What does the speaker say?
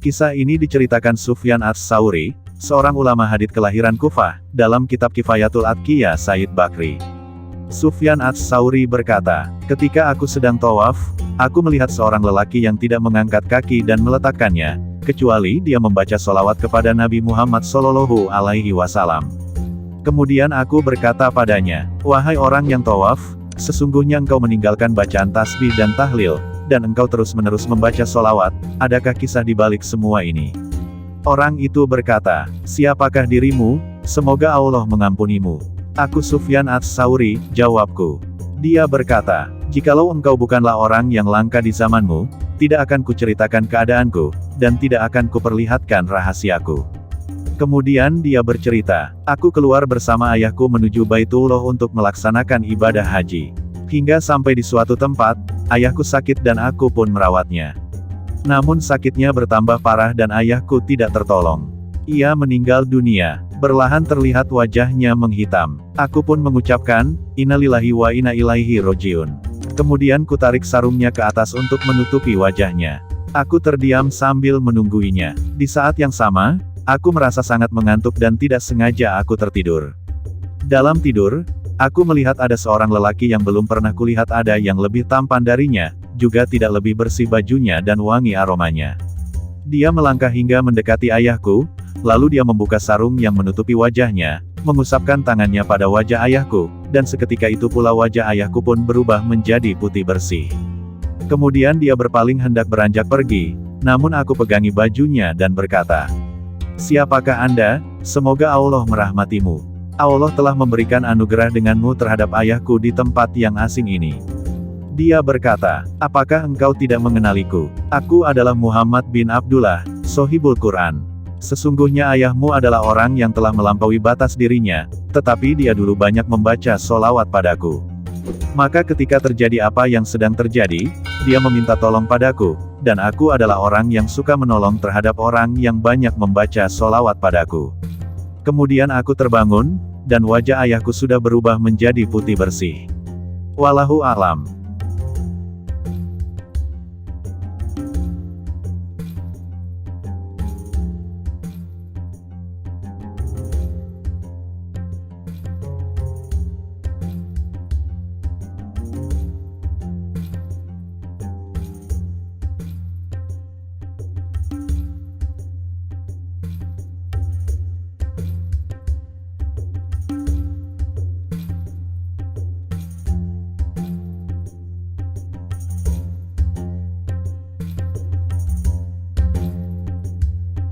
Kisah ini diceritakan Sufyan ats-Tsauri, seorang ulama hadits kelahiran Kufah, dalam kitab Kifayatul Atqiyah Said Bakri. Sufyan ats-Tsauri berkata, ketika aku sedang tawaf, aku melihat seorang lelaki yang tidak mengangkat kaki dan meletakkannya, kecuali dia membaca sholawat kepada Nabi Muhammad Shallallahu Alaihi Wasallam. Kemudian aku berkata padanya, wahai orang yang tawaf, sesungguhnya engkau meninggalkan bacaan tasbih dan tahlil, dan engkau terus-menerus membaca sholawat, adakah kisah di balik semua ini? Orang itu berkata, siapakah dirimu? Semoga Allah mengampunimu. Aku Sufyan ats-Tsauri, jawabku. Dia berkata, jikalau engkau bukanlah orang yang langka di zamanmu, tidak akan kuceritakan keadaanku, dan tidak akan kuperlihatkan rahasiaku. Kemudian dia bercerita, aku keluar bersama ayahku menuju Baitullah untuk melaksanakan ibadah haji. Hingga sampai di suatu tempat, ayahku sakit dan aku pun merawatnya. Namun sakitnya bertambah parah dan ayahku tidak tertolong. Ia meninggal dunia, perlahan terlihat wajahnya menghitam. Aku pun mengucapkan, innalillahi wa inna ilaihi rojiun. Kemudian kutarik sarungnya ke atas untuk menutupi wajahnya. Aku terdiam sambil menungguinya. Di saat yang sama, aku merasa sangat mengantuk dan tidak sengaja aku tertidur. Dalam tidur, aku melihat ada seorang lelaki yang belum pernah kulihat ada yang lebih tampan darinya, juga tidak lebih bersih bajunya dan wangi aromanya. Dia melangkah hingga mendekati ayahku, lalu dia membuka sarung yang menutupi wajahnya, mengusapkan tangannya pada wajah ayahku, dan seketika itu pula wajah ayahku pun berubah menjadi putih bersih. Kemudian dia berpaling hendak beranjak pergi, namun aku pegangi bajunya dan berkata, siapakah Anda? Semoga Allah merahmatimu. Allah telah memberikan anugerah denganmu terhadap ayahku di tempat yang asing ini. Dia berkata, apakah engkau tidak mengenaliku? Aku adalah Muhammad bin Abdullah, Sohibul Quran. Sesungguhnya ayahmu adalah orang yang telah melampaui batas dirinya, tetapi dia dulu banyak membaca sholawat padaku. Maka ketika terjadi apa yang sedang terjadi, dia meminta tolong padaku, dan aku adalah orang yang suka menolong terhadap orang yang banyak membaca sholawat padaku. Kemudian aku terbangun, dan wajah ayahku sudah berubah menjadi putih bersih. Wallahu a'lam.